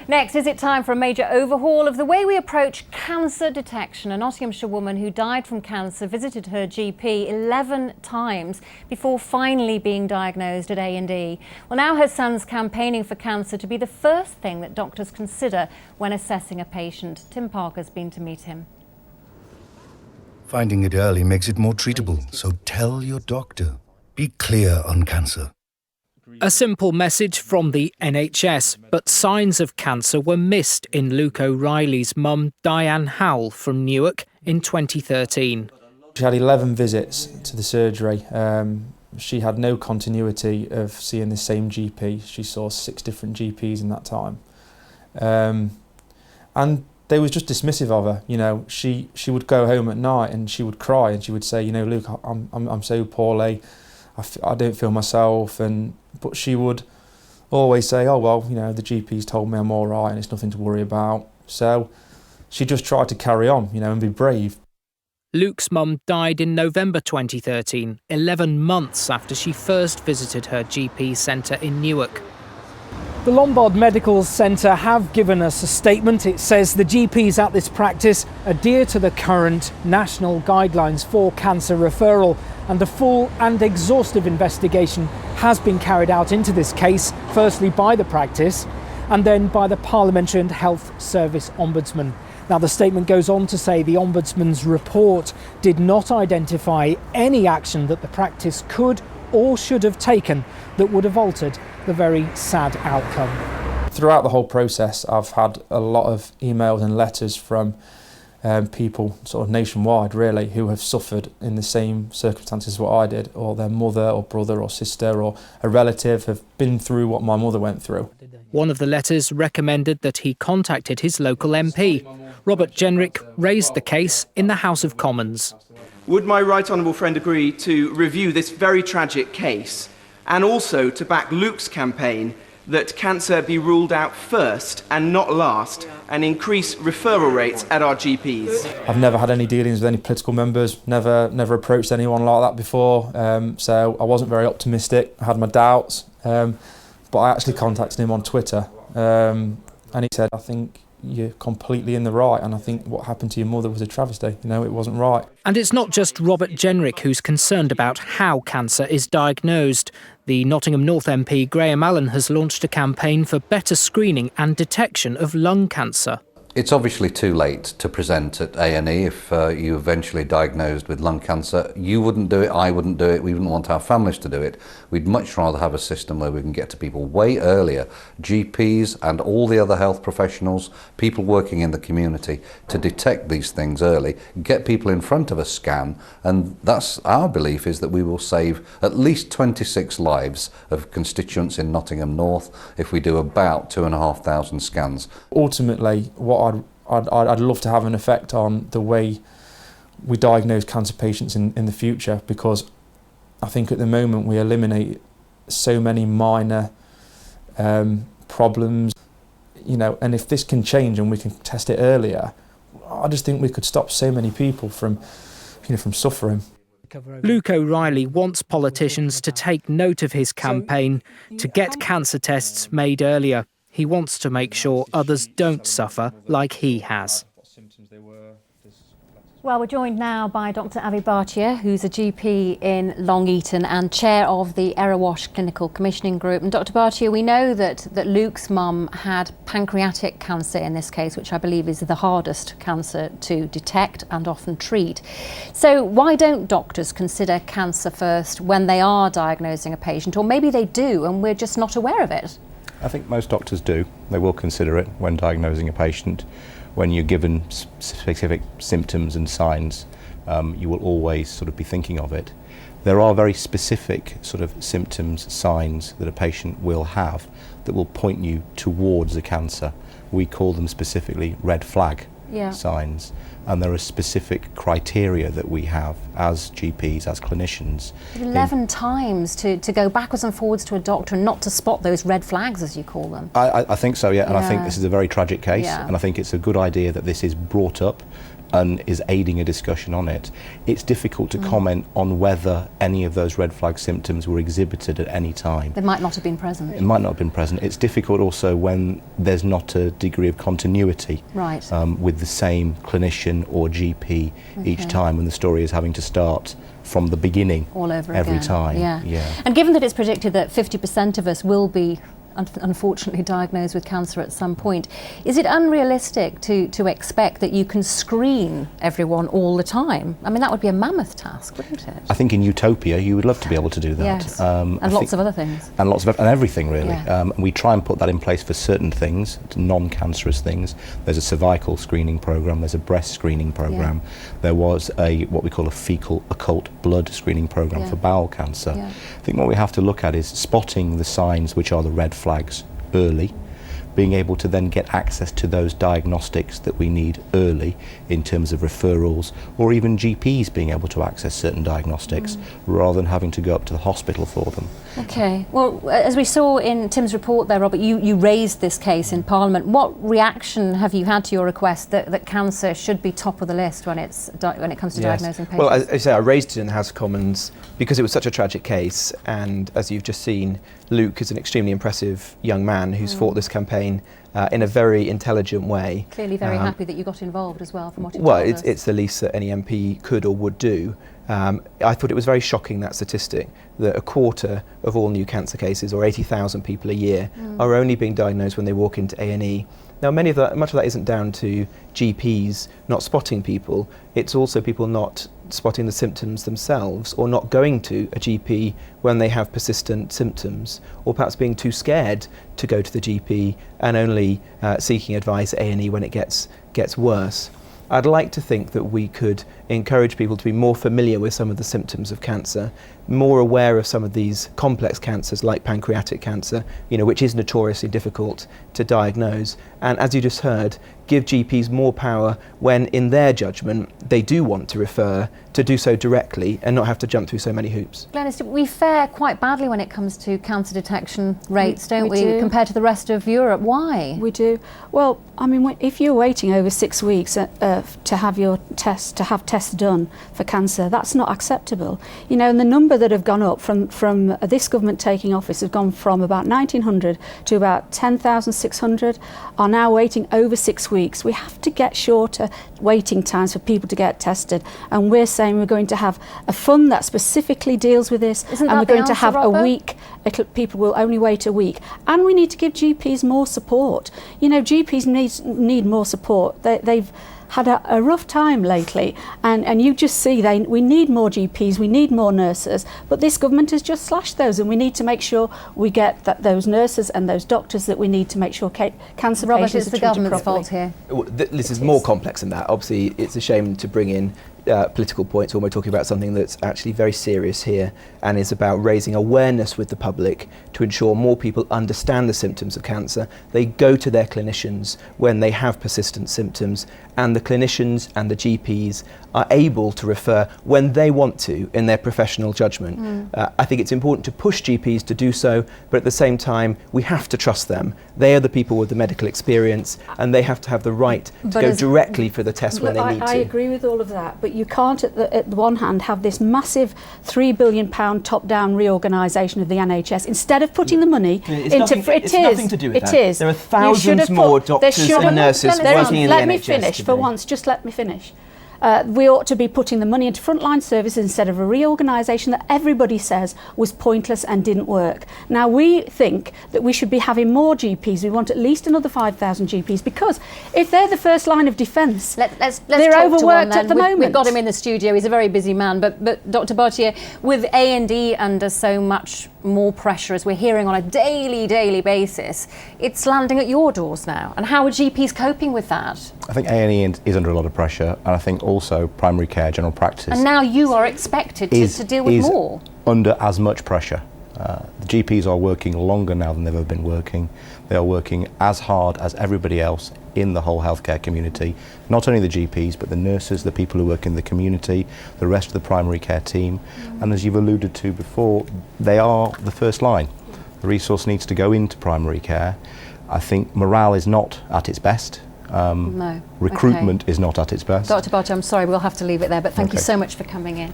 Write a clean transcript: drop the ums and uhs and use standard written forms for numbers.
Next, is it time for a major overhaul of the way we approach cancer detection? A Nottinghamshire woman who died from cancer visited her GP 11 times before finally being diagnosed at A&E. Well, now her son's campaigning for cancer to be the first thing that doctors consider when assessing a patient. Tim Parker's been to meet him. Finding it early makes it more treatable, so tell your doctor. Be clear on cancer. A simple message from the NHS, but signs of cancer were missed in Luke O'Reilly's mum, Diane Howell, from Newark in 2013. She had 11 visits to the surgery. She had no continuity of seeing the same GP. She saw 6 different GPs in that time. And they was just dismissive of her. You know, she would go home at night and she would cry and she would say, you know, Luke, I'm so poorly. I don't feel myself, but she would always say, oh well, you know, the GP's told me I'm all right and it's nothing to worry about. So she just tried to carry on, you know, and be brave. Luke's mum died in November 2013, 11 months after she first visited her GP centre in Newark. The Lombard Medical Centre have given us a statement. It says the GPs at this practice adhere to the current national guidelines for cancer referral, and a full and exhaustive investigation has been carried out into this case, firstly by the practice and then by the Parliamentary and Health Service Ombudsman. Now, the statement goes on to say the Ombudsman's report did not identify any action that the practice could or should have taken that would have altered the very sad outcome. Throughout the whole process, I've had a lot of emails and letters from people sort of nationwide really who have suffered in the same circumstances as what I did, or their mother or brother or sister or a relative have been through what my mother went through. One of the letters recommended that he contacted his local MP. Robert Jenrick raised the case in the House of Commons. Would my right honourable friend agree to review this very tragic case and also to back Luke's campaign that cancer be ruled out first and not last, and increase referral rates at our GPs? I've never had any dealings with any political members, never approached anyone like that before, so I wasn't very optimistic. I had my doubts, but I actually contacted him on Twitter, and he said, I think you're completely in the right, and I think what happened to your mother was a travesty. You know, it wasn't right. And it's not just Robert Jenrick who's concerned about how cancer is diagnosed. The Nottingham North MP Graham Allen has launched a campaign for better screening and detection of lung cancer. It's obviously too late to present at A&E if you eventually diagnosed with lung cancer. You wouldn't do it, I wouldn't do it, we wouldn't want our families to do it. We'd much rather have a system where we can get to people way earlier, GPs and all the other health professionals, people working in the community, to detect these things early, get people in front of a scan, and that's our belief, is that we will save at least 26 lives of constituents in Nottingham North if we do about 2,500 scans. Ultimately, what I'd love to have an effect on the way we diagnose cancer patients in the future, because I think at the moment we eliminate so many minor problems, you know, and if this can change and we can test it earlier, I just think we could stop so many people from suffering. Luke O'Reilly wants politicians to take note of his campaign to get cancer tests made earlier. He wants to make sure others don't suffer like he has. Well, we're joined now by Dr Avi Bhatia, who's a GP in Long Eaton and chair of the Erewash Clinical Commissioning Group. And Dr Bhatia, we know that Luke's mum had pancreatic cancer in this case, which I believe is the hardest cancer to detect and often treat. So why don't doctors consider cancer first when they are diagnosing a patient? Or maybe they do and we're just not aware of it? I think most doctors do. They will consider it when diagnosing a patient. When you're given specific symptoms and signs, you will always sort of be thinking of it. There are very specific sort of symptoms, signs that a patient will have that will point you towards a cancer. We call them specifically red flag signs. And there are specific criteria that we have as GPs, as clinicians. 11 times to go backwards and forwards to a doctor and not to spot those red flags, as you call them. I think so, yeah, and I think this is a very tragic case, and I think it's a good idea that this is brought up and is aiding a discussion on it, it's difficult to comment on whether any of those red flag symptoms were exhibited at any time. They might not have been present. It might not have been present. It's difficult also when there's not a degree of continuity Right. with the same clinician or GP each time, and the story is having to start from the beginning all over every again. time. Yeah. And given that it's predicted that 50% of us will be unfortunately diagnosed with cancer at some point, is it unrealistic to expect that you can screen everyone all the time? I mean, that would be a mammoth task, wouldn't it? I think in utopia you would love to be able to do that. Yes, and lots of other things. And everything really. Yeah. We try and put that in place for certain things, non-cancerous things. There's a cervical screening program, there's a breast screening program, there was what we call a fecal occult blood screening program for bowel cancer. Yeah. I think what we have to look at is spotting the signs which are the red flags early, being able to then get access to those diagnostics that we need early in terms of referrals, or even GPs being able to access certain diagnostics rather than having to go up to the hospital for them. Okay, well, as we saw in Tim's report there, Robert, you raised this case in Parliament. What reaction have you had to your request that cancer should be top of the list when it comes to diagnosing patients? Well, as I say, I raised it in the House of Commons because it was such a tragic case, and as you've just seen, Luke is an extremely impressive young man who's fought this campaign in a very intelligent way. Clearly very happy that you got involved as well, from what you told us. Well, it's the least that any MP could or would do. I thought it was very shocking, that statistic, that a quarter of all new cancer cases, or 80,000 people a year, are only being diagnosed when they walk into A&E. Now, much of that isn't down to GPs not spotting people. It's also people not spotting the symptoms themselves, or not going to a GP when they have persistent symptoms, or perhaps being too scared to go to the GP and only seeking advice at A&E when it gets worse. I'd like to think that we could encourage people to be more familiar with some of the symptoms of cancer, more aware of some of these complex cancers like pancreatic cancer, which is notoriously difficult to diagnose. And as you just heard, give GPs more power when, in their judgment, they do want to refer, to do so directly and not have to jump through so many hoops. Glenys, we fare quite badly when it comes to cancer detection rates, don't we, do. compared to the rest of Europe? Why? We do. Well, I mean, if you're waiting over 6 weeks to have your test, to have tests done for cancer, that's not acceptable. And the number that have gone up from this government taking office has gone from about 1,900 to about 10,600 are now waiting over 6 weeks. We have to get shorter waiting times for people to get tested, and we're saying we're going to have a fund that specifically deals with this. Isn't and that we're the going to answer, have Robert? a week. People will only wait a week, and we need to give GPs more support. GPs need more support. They've had a rough time lately, and you just see we need more GPs, we need more nurses, but this government has just slashed those, and we need to make sure we get those nurses and those doctors that we need to make sure cancer Robert, patients it's are the treated government's properly. fault here. Well, this is more complex than that. Obviously, it's a shame to bring in political points when we're talking about something that's actually very serious here, and is about raising awareness with the public to ensure more people understand the symptoms of cancer. They go to their clinicians when they have persistent symptoms, and the clinicians and the GPs are able to refer when they want to in their professional judgment. I think it's important to push GPs to do so, but at the same time we have to trust them. They are the people with the medical experience, and they have to have the right to go directly for the test when they need to. I agree with all of that, but you can't at the one hand have this massive £3 billion top-down reorganisation of the NHS instead of putting the money It's into nothing to do with that. It is. There are thousands more doctors and nurses working in the NHS. Let me finish for once. Just let me finish. We ought to be putting the money into frontline services instead of a reorganisation that everybody says was pointless and didn't work. Now, we think that we should be having more GPs. We want at least another 5,000 GPs, because if they're the first line of defence, Let's they're talk to overworked one, at the then. moment. We've got him in the studio. He's a very busy man. But Dr. Bartier, with A&E under so much more pressure, as we're hearing on a daily basis, it's landing at your doors now. And how are GPs coping with that? I think A&E is under a lot of pressure, and I think also primary care, general practice. And now you are expected to deal with more. Under as much pressure. The GPs are working longer now than they've ever been working. They are working as hard as everybody else in the whole healthcare community. Not only the GPs, but the nurses, the people who work in the community, the rest of the primary care team. And as you've alluded to before, they are the first line. The resource needs to go into primary care. I think morale is not at its best. No. Recruitment is not at its best. Dr. Barty, I'm sorry, we'll have to leave it there, but thank you Okay. so much for coming in.